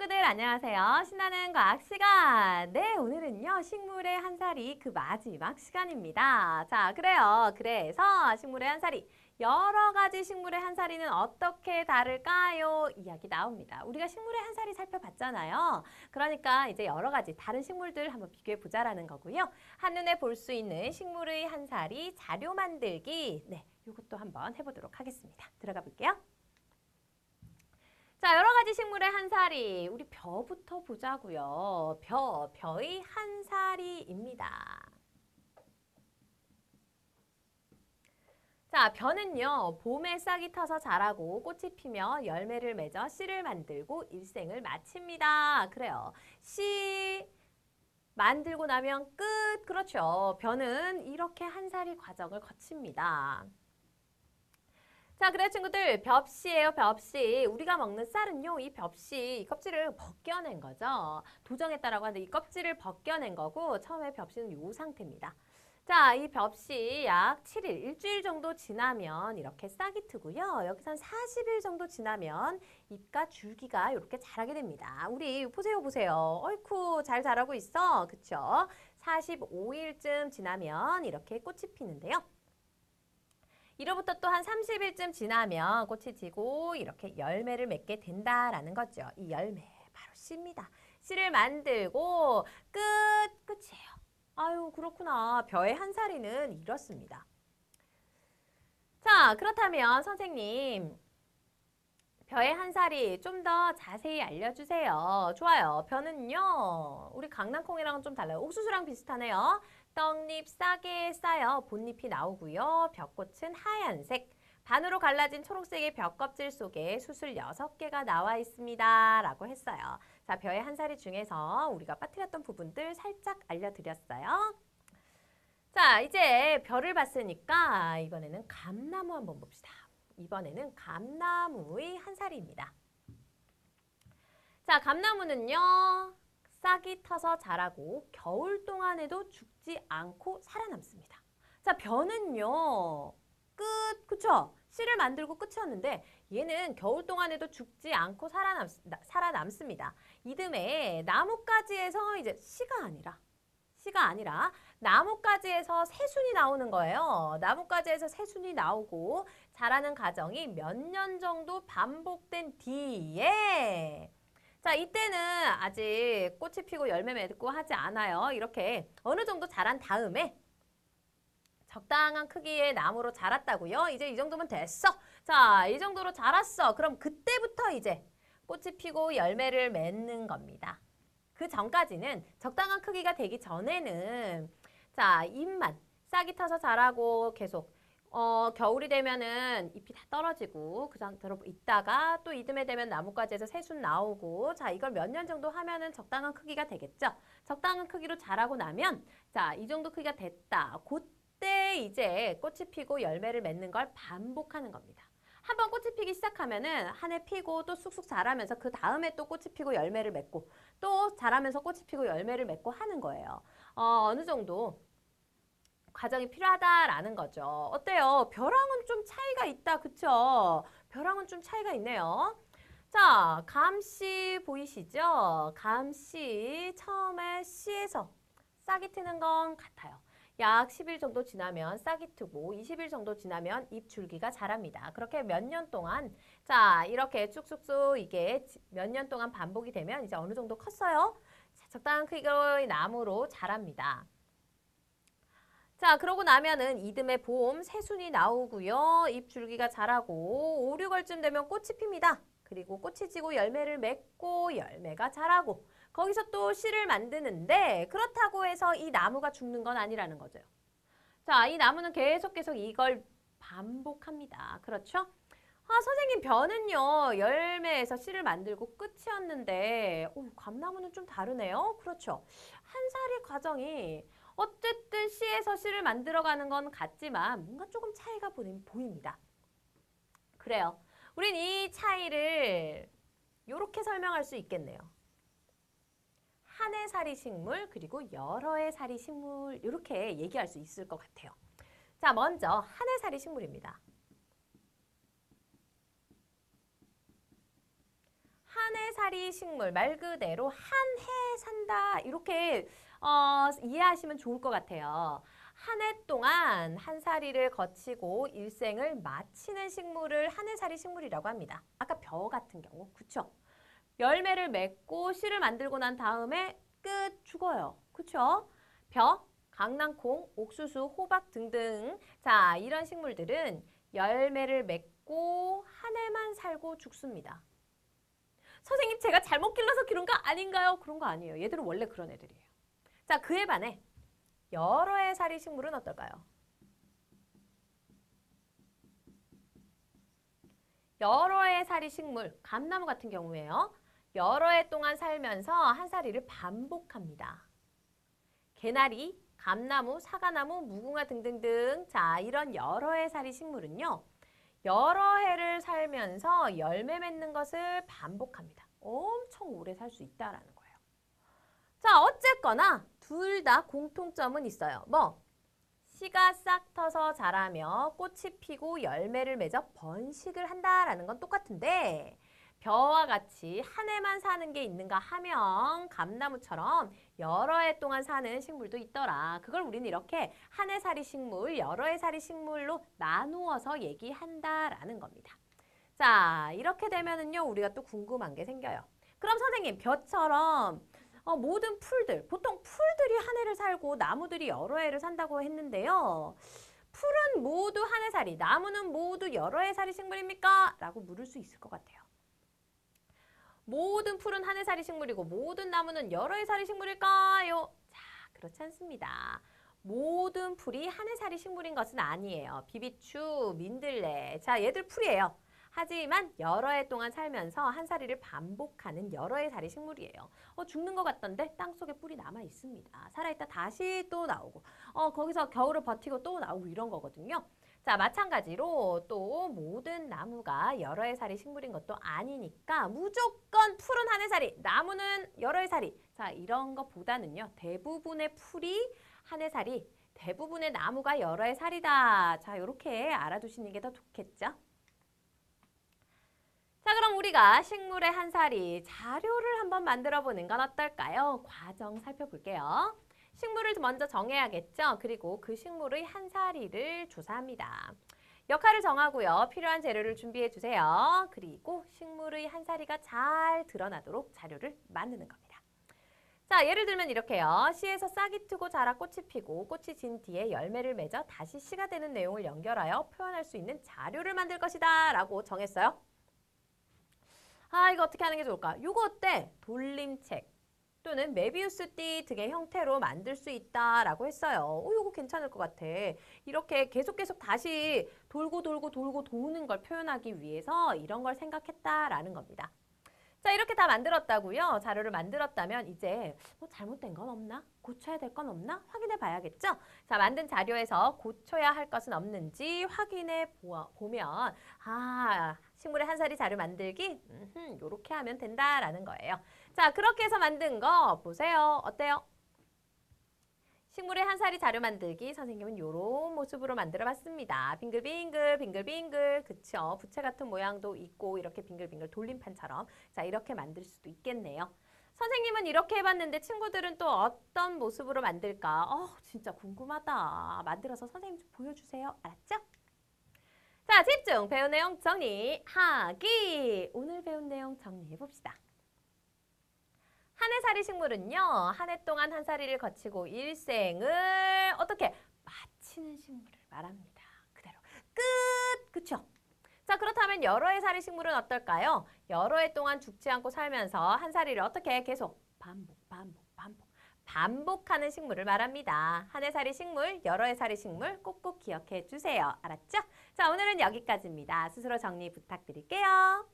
친구들 안녕하세요. 신나는 과학 시간. 네, 오늘은요. 식물의 한 살이 그 마지막 시간입니다. 자, 그래서 식물의 한 살이 여러 가지 식물의 한 살이는 어떻게 다를까요? 이야기 나옵니다. 우리가 식물의 한 살이 살펴봤잖아요. 그러니까 이제 여러 가지 다른 식물들 한번 비교해 보자라는 거고요. 한눈에 볼 수 있는 식물의 한 살이 자료 만들기. 네, 이것도 한번 해보도록 하겠습니다. 들어가 볼게요. 자, 여러 가지 식물의 한 살이 우리 벼부터 보자고요. 벼의 한 살이입니다. 자, 벼는요, 봄에 싹이 터서 자라고 꽃이 피며 열매를 맺어 씨를 만들고 일생을 마칩니다. 그래요. 씨 만들고 나면 끝. 그렇죠. 벼는 이렇게 한 살이 과정을 거칩니다. 자, 그래요 친구들. 벽씨예요, 벽씨. 우리가 먹는 쌀은요, 이 벽씨, 이 껍질을 벗겨낸 거죠. 도정했다라고 하는데 이 껍질을 벗겨낸 거고 처음에 벽씨는 이 상태입니다. 자, 이 벽씨 약 7일, 일주일 정도 지나면 이렇게 싹이 트고요. 여기서 한 40일 정도 지나면 잎과 줄기가 이렇게 자라게 됩니다. 우리 보세요. 어이쿠, 잘 자라고 있어. 그쵸? 45일쯤 지나면 이렇게 꽃이 피는데요. 이로부터 또 한 30일쯤 지나면 꽃이 지고 이렇게 열매를 맺게 된다라는 거죠. 이 열매 바로 씨입니다. 씨를 만들고 끝이에요. 아유 그렇구나. 벼의 한 살이는 이렇습니다. 자 그렇다면 선생님 벼의 한 살이 좀 더 자세히 알려주세요. 좋아요. 벼는요. 우리 강낭콩이랑은 좀 달라요. 옥수수랑 비슷하네요. 떡잎 싸게 쌓여 본잎이 나오고요. 벼꽃은 하얀색. 반으로 갈라진 초록색의 벼껍질 속에 수술 6개가 나와 있습니다. 라고 했어요. 자, 벼의 한 살이 중에서 우리가 빠뜨렸던 부분들 살짝 알려드렸어요. 자, 이제 벼를 봤으니까 이번에는 감나무 한번 봅시다. 이번에는 감나무의 한 살입니다. 자, 감나무는요. 싹이 터서 자라고 겨울 동안에도 죽지 않고 살아남습니다. 자, 벼는요. 그쵸? 씨를 만들고 끝이었는데 얘는 겨울 동안에도 죽지 않고 살아남습니다. 이듬해 나뭇가지에서 이제 씨가 아니라 나뭇가지에서 새순이 나오는 거예요. 나뭇가지에서 새순이 나오고 자라는 과정이 몇 년 정도 반복된 뒤에 자, 이때는 아직 꽃이 피고 열매 맺고 하지 않아요. 이렇게 어느 정도 자란 다음에 적당한 크기의 나무로 자랐다고요. 이제 이 정도면 됐어. 자, 이 정도로 자랐어. 그럼 그때부터 이제 꽃이 피고 열매를 맺는 겁니다. 그 전까지는 적당한 크기가 되기 전에는 자, 잎만 싹이 타서 자라고 계속 겨울이 되면은 잎이 다 떨어지고 그 상태로 있다가 또 이듬해 되면 나뭇가지에서 새순 나오고 자, 이걸 몇 년 정도 하면은 적당한 크기가 되겠죠. 적당한 크기로 자라고 나면 자, 이 정도 크기가 됐다. 그때 이제 꽃이 피고 열매를 맺는 걸 반복하는 겁니다. 한번 꽃이 피기 시작하면은 한 해 피고 또 쑥쑥 자라면서 그 다음에 또 꽃이 피고 열매를 맺고 또 자라면서 꽃이 피고 열매를 맺고 하는 거예요. 어느 정도 과정이 필요하다라는 거죠. 어때요? 벼랑은 좀 차이가 있다. 그쵸? 벼랑은 좀 차이가 있네요. 자, 감씨 보이시죠? 감씨 처음에 씨에서 싹이 트는 건 같아요. 약 10일 정도 지나면 싹이 트고 20일 정도 지나면 잎 줄기가 자랍니다. 그렇게 몇 년 동안 자 이렇게 쭉쭉쭉 이게 몇 년 동안 반복이 되면 이제 어느 정도 컸어요. 자, 적당한 크기의 나무로 자랍니다. 자 그러고 나면은 이듬해 봄 새순이 나오고요. 잎 줄기가 자라고 5, 6월쯤 되면 꽃이 핍니다. 그리고 꽃이 지고 열매를 맺고 열매가 자라고 거기서 또 씨를 만드는데 그렇다고 해서 이 나무가 죽는 건 아니라는 거죠. 자, 이 나무는 계속 이걸 반복합니다. 그렇죠? 아, 선생님 벼는요. 열매에서 씨를 만들고 끝이었는데 감나무는 좀 다르네요. 그렇죠. 한 살의 과정이 어쨌든 씨에서 씨를 만들어가는 건 같지만 뭔가 조금 차이가 보입니다. 그래요. 우린 이 차이를 이렇게 설명할 수 있겠네요. 한 해 살이 식물 그리고 여러 해 살이 식물 이렇게 얘기할 수 있을 것 같아요. 자, 먼저 한 해 살이 식물입니다. 한 해 해살이 식물, 말 그대로 한 해 산다. 이렇게 이해하시면 좋을 것 같아요. 한 해 동안 한 살이를 거치고 일생을 마치는 식물을 한 해살이 식물이라고 합니다. 아까 벼 같은 경우, 그쵸? 열매를 맺고 씨를 만들고 난 다음에 끝 죽어요. 그쵸? 벼, 강낭콩, 옥수수, 호박 등등. 자, 이런 식물들은 열매를 맺고 한 해만 살고 죽습니다. 선생님, 제가 잘못 길러서 그런 거 아닌가요? 그런 거 아니에요. 얘들은 원래 그런 애들이에요. 자, 그에 반해 여러 해 살이 식물은 어떨까요? 여러 해 살이 식물, 감나무 같은 경우에요. 여러 해 동안 살면서 한 살이를 반복합니다. 개나리, 감나무, 사과나무, 무궁화 등등등. 자, 이런 여러 해 살이 식물은요. 여러 해를 살면서 열매 맺는 것을 반복합니다. 엄청 오래 살 수 있다라는 거예요. 자, 어쨌거나 둘 다 공통점은 있어요. 뭐? 씨가 싹 터서 자라며 꽃이 피고 열매를 맺어 번식을 한다라는 건 똑같은데 벼와 같이 한 해만 사는 게 있는가 하면 감나무처럼 여러 해 동안 사는 식물도 있더라. 그걸 우리는 이렇게 한 해살이 식물, 여러 해살이 식물로 나누어서 얘기한다라는 겁니다. 자, 이렇게 되면은요, 우리가 또 궁금한 게 생겨요. 그럼 선생님, 벼처럼 모든 풀들, 보통 풀들이 한 해를 살고 나무들이 여러 해를 산다고 했는데요. 풀은 모두 한 해살이, 나무는 모두 여러 해살이 식물입니까? 라고 물을 수 있을 것 같아요. 모든 풀은 한 해살이 식물이고 모든 나무는 여러 해살이 식물일까요? 자, 그렇지 않습니다. 모든 풀이 한 해살이 식물인 것은 아니에요. 비비추, 민들레. 자, 얘들 풀이에요. 하지만 여러 해 동안 살면서 한 살이를 반복하는 여러 해살이 식물이에요. 죽는 것 같던데 땅속에 뿌리 남아 있습니다. 살아있다 다시 또 나오고 거기서 겨울을 버티고 또 나오고 이런 거거든요. 자, 마찬가지로 또 모든 나무가 여러 해살이 식물인 것도 아니니까 무조건 풀은 한 해살이, 나무는 여러 해살이. 자, 이런 것보다는요. 대부분의 풀이 한 해살이, 대부분의 나무가 여러 해살이다. 자, 이렇게 알아두시는 게 더 좋겠죠? 자, 그럼 우리가 식물의 한 살이 자료를 한번 만들어 보는 건 어떨까요? 과정 살펴볼게요. 식물을 먼저 정해야겠죠? 그리고 그 식물의 한 살이를 조사합니다. 역할을 정하고요. 필요한 재료를 준비해 주세요. 그리고 식물의 한 살이가 잘 드러나도록 자료를 만드는 겁니다. 자, 예를 들면 이렇게요. 씨에서 싹이 트고 자라 꽃이 피고 꽃이 진 뒤에 열매를 맺어 다시 씨가 되는 내용을 연결하여 표현할 수 있는 자료를 만들 것이다 라고 정했어요. 아, 이거 어떻게 하는 게 좋을까? 이거 어때? 돌림책 또는 메비우스 띠 등의 형태로 만들 수 있다라고 했어요. 이거 괜찮을 것 같아. 이렇게 계속 다시 돌고 도는 걸 표현하기 위해서 이런 걸 생각했다라는 겁니다. 자, 이렇게 다 만들었다고요. 자료를 만들었다면 이제 뭐 잘못된 건 없나? 고쳐야 될 건 없나? 확인해 봐야겠죠? 자, 만든 자료에서 고쳐야 할 것은 없는지 확인해 보면 식물의 한 살이 자료 만들기? 요렇게 하면 된다라는 거예요. 자, 그렇게 해서 만든 거 보세요. 어때요? 식물의 한 살이 자료 만들기 선생님은 이런 모습으로 만들어 봤습니다. 빙글빙글 빙글빙글 그쵸? 부채 같은 모양도 있고 이렇게 빙글빙글 돌림판처럼 자 이렇게 만들 수도 있겠네요. 선생님은 이렇게 해봤는데 친구들은 또 어떤 모습으로 만들까? 진짜 궁금하다. 만들어서 선생님 좀 보여주세요. 알았죠? 자, 집중! 배운 내용 정리하기! 오늘 배운 내용 정리해봅시다. 한 해살이 식물은요. 한 해 동안 한 살이를 거치고 일생을 어떻게 마치는 식물을 말합니다. 그대로 끝! 그쵸? 자, 그렇다면 여러 해살이 식물은 어떨까요? 여러 해 동안 죽지 않고 살면서 한 살이를 어떻게 계속 반복하는 식물을 말합니다. 한 해살이 식물, 여러 해살이 식물 꼭꼭 기억해 주세요. 알았죠? 자, 오늘은 여기까지입니다. 스스로 정리 부탁드릴게요.